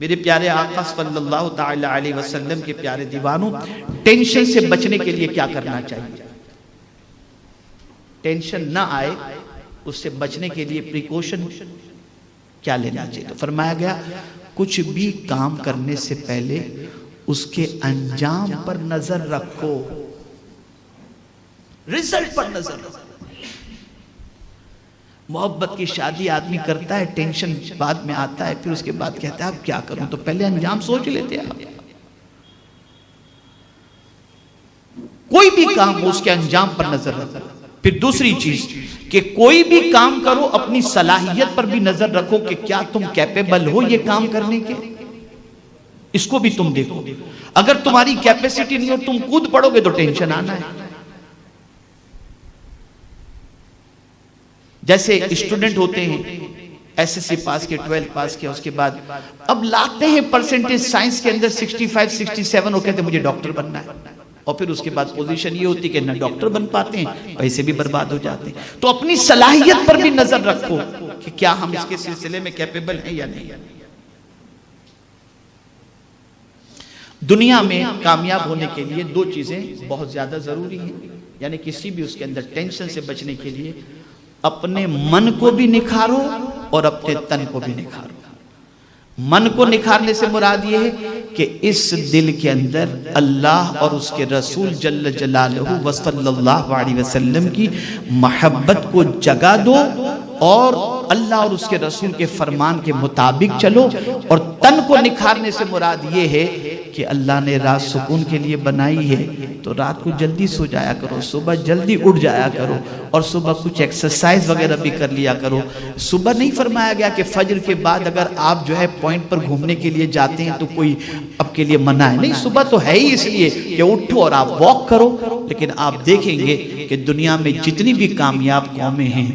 میرے پیارے آقا صلی اللہ تعالی علیہ وسلم کے پیارے دیوانوں، ٹینشن سے بچنے کے لیے کیا کرنا چاہیے؟ ٹینشن نہ آئے اس سے بچنے کے لیے پریکوشن کیا لینا چاہیے؟ تو فرمایا گیا کچھ بھی کام کرنے سے پہلے اس کے انجام پر نظر رکھو، رزلٹ پر نظر رکھو۔ محبت کی شادی آدمی کرتا ہے، ٹینشن بعد میں آتا ہے، پھر اس کے بعد کہتا ہے اب کیا کروں، تو پہلے انجام سوچ لیتے ہیں۔ کوئی بھی کام اس کے انجام پر نظر رکھو۔ پھر دوسری چیز کہ کوئی بھی کام کرو اپنی صلاحیت پر بھی نظر رکھو کہ کیا تم کیپیبل ہو یہ کام کرنے کے، اس کو بھی تم دیکھو۔ اگر تمہاری کیپیسٹی نہیں ہو تم کود پڑو گے تو ٹینشن آنا ہے۔ جیسے اسٹوڈنٹ ہوتے ہیں ایس ایس سی پاس کے، 12 پاس کیا، اس کے بعد اب لاتے ہیں پرسنٹیج سائنس کے اندر 65 67، وہ کہتے ہیں مجھے ڈاکٹر بننا ہے، اور پھر اس کے بعد پوزیشن یہ ہوتی کہ نہ ڈاکٹر بن پاتے ہیں، پیسے بھی برباد ہو جاتے ہیں۔ تو اپنی صلاحیت پر بھی نظر رکھو کہ کیا ہم اس کے سلسلے میں کیپیبل ہیں یا نہیں۔ دنیا میں کامیاب ہونے کے لیے دو چیزیں بہت زیادہ ضروری ہیں، یعنی کسی بھی اس کے اندر ٹینشن سے بچنے کے لیے اپنے من کو بھی نکھارو اور اپنے تن کو بھی نکھارو۔ من کو نکھارنے سے مراد یہ ہے کہ اس دل کے اندر اللہ اور اس کے رسول جل جلالہ وصلی اللہ علیہ وسلم کی محبت کو جگا دو، اور اللہ اور اس کے رسول کے فرمان کے مطابق چلو۔ اور تن کو نکھارنے سے مراد یہ ہے کہ اللہ نے رات سکون کے لیے بنائی ہے تو رات کو جلدی سو جایا کرو، صبح جلدی اٹھ جایا کرو، اور صبح کچھ ایکسرسائز وغیرہ بھی کر لیا کرو۔ صبح نہیں فرمایا گیا کہ فجر کے بعد اگر آپ جو ہے پوائنٹ پر گھومنے کے لیے جاتے ہیں تو کوئی آپ کے لیے منع ہے، نہیں، صبح تو ہے ہی اس لیے کہ اٹھو اور آپ واک کرو۔ لیکن آپ دیکھیں گے کہ دنیا میں جتنی بھی کامیاب قومیں ہیں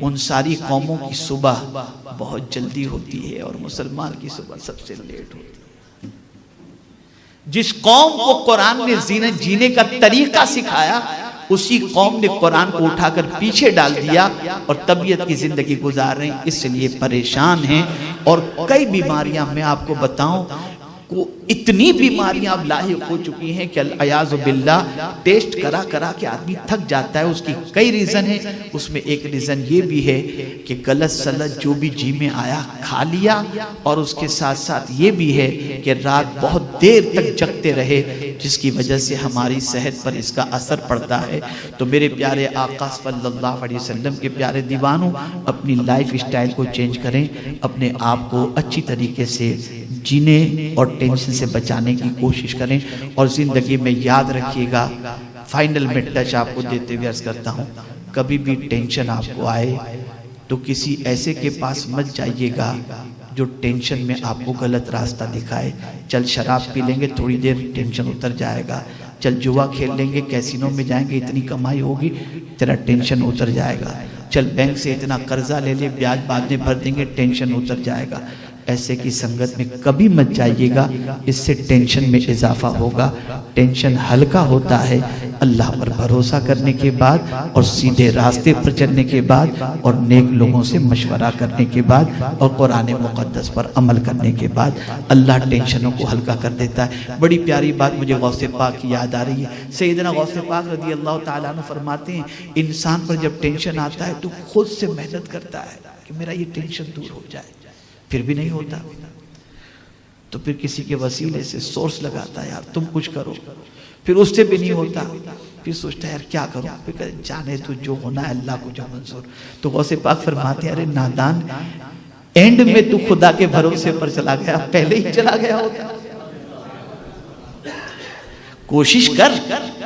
ان ساری قوموں کی صبح بہت جلدی ہوتی ہے اور مسلمان کی صبح سب سے لیٹ ہوتی ہے۔ جس قوم کو قرآن نے جینے کا طریقہ سکھایا اسی قوم نے قرآن کو اٹھا کر پیچھے ڈال دیا اور طبیعت کی زندگی گزار رہے ہیں، اس لیے پریشان ہیں۔ اور کئی بیماریاں میں آپ کو بتاؤں، اتنی بیماریاں اب لاحق ہو چکی ہیں کہ العیاذ باللہ ٹیسٹ کرا کرا کے آدمی تھک جاتا ہے۔ اس کی کئی ریزن ہیں، اس میں ایک ریزن یہ بھی ہے کہ غلط سلط جو بھی جی میں آیا کھا لیا، اور اس کے ساتھ ساتھ یہ بھی ہے کہ رات بہت دیر تک جگتے رہے جس کی وجہ سے ہماری صحت پر اس کا اثر پڑتا ہے۔ تو میرے پیارے آقا صلی اللہ علیہ وسلم کے پیارے دیوانوں، اپنی لائف اسٹائل کو چینج کریں، اپنے آپ کو اچھی طریقے سے جینے اور ٹینشن سے بچانے کی کوشش کریں، اور زندگی میں یاد رکھیے گا، فائنل میں ٹچ آپ کو دیتے ہوئے عرض کرتا ہوں، کبھی بھی ٹینشن آپ کو آئے تو کسی ایسے کے پاس مت جائیے گا جو ٹینشن میں آپ کو غلط راستہ دکھائے۔ چل شراب پی لیں گے تھوڑی دیر ٹینشن اتر جائے گا، چل جوا کھیل لیں گے کیسینو میں جائیں گے اتنی کمائی ہوگی تیرا ٹینشن اتر جائے گا، چل بینک سے اتنا قرضہ لے لے بیاج بعد میں بھر دیں گے ٹینشن اتر جائے گا۔ ایسے کی سنگت میں کبھی مت جائیے گا، اس سے ٹینشن میں اضافہ ہوگا۔ ٹینشن ہلکا ہوتا ہے اللہ پر بھروسہ کرنے کے بعد اور سیدھے راستے پر چلنے کے بعد اور نیک لوگوں سے مشورہ کرنے کے بعد اور قرآن مقدس پر عمل کرنے کے بعد اللہ ٹینشنوں کو ہلکا کر دیتا ہے۔ بڑی پیاری بات مجھے غوث پاک کی یاد آ رہی ہے۔ سیدنا غوث پاک رضی اللہ تعالیٰ عنہ فرماتے ہیں انسان پر جب ٹینشن آتا ہے تو خود سے محنت کرتا ہے کہ میرا یہ ٹینشن دور ہو جائے، پھر بھی نہیں ہوتا تو پھر کسی کے وسیلے سے سورس لگاتا ہے یار تم کچھ کرو، پھر اس سے بھی نہیں ہوتا، پھر سوچتا ہے یار کیا کروں، پھر کہتے جانے تو جو ہونا ہے اللہ کو جو منظور۔ تو غوث پاک فرماتے ہیں ارے نادان، اینڈ میں تو خدا کے بھروسے پر چلا گیا، پہلے ہی چلا گیا ہوتا۔ کوشش کر،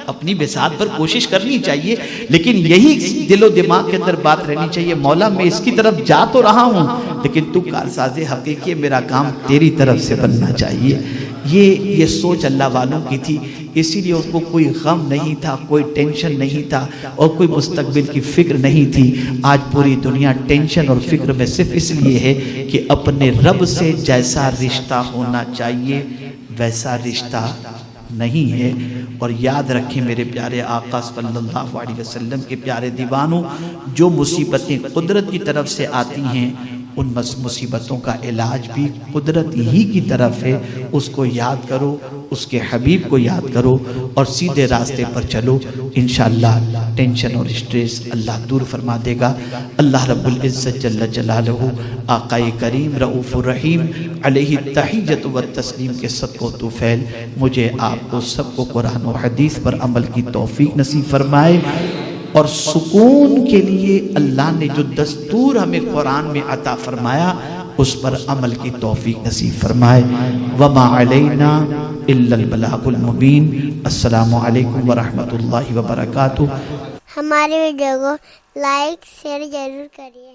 اپنی بساط پر کوشش کرنی چاہیے، لیکن یہی دل و دماغ کے اندر بات رہنی چاہیے مولا میں اس کی طرف جا تو رہا ہوں لیکن تو کارساز حقیقی ہے، میرا کام تیری طرف سے بننا چاہیے۔ یہ سوچ اللہ والوں کی تھی، اسی لیے اس کو کوئی غم نہیں تھا، کوئی ٹینشن نہیں تھا اور کوئی مستقبل کی فکر نہیں تھی۔ آج پوری دنیا ٹینشن اور فکر میں صرف اس لیے ہے کہ اپنے رب سے جیسا رشتہ ہونا چاہیے ویسا رشتہ نہیں ہے۔ اور یاد رکھیں میرے پیارے آقا صلی اللہ علیہ وسلم کے پیارے دیوانوں، جو مصیبتیں قدرت کی طرف سے آتی ہیں ان مصیبتوں کا علاج بھی قدرت ہی کی طرف ہے. اس کو یاد کرو, اس کے حبیب کو یاد کرو اور سیدھے راستے پر چلو. انشاءاللہ ٹینشن اور اسٹریس اللہ دور فرما دے گا. اللہ رب العزت جل جلالہ آقا کریم رؤوف الرحیم علیہ التحیۃ والتسلیم کے صدقہ و طفیل مجھے آپ کو سب کو قرآن و حدیث پر عمل کی توفیق نصیب فرمائے, اور سکون کے لیے اللہ نے جو دستور ہمیں قرآن میں عطا فرمایا اس پر عمل کی توفیق نصیب فرمائے. وما علینا الا البلاغ المبین. السلام علیکم ورحمۃ اللہ وبرکاتہ. ہماری ویڈیو کو لائک شیئر ضرور کریے.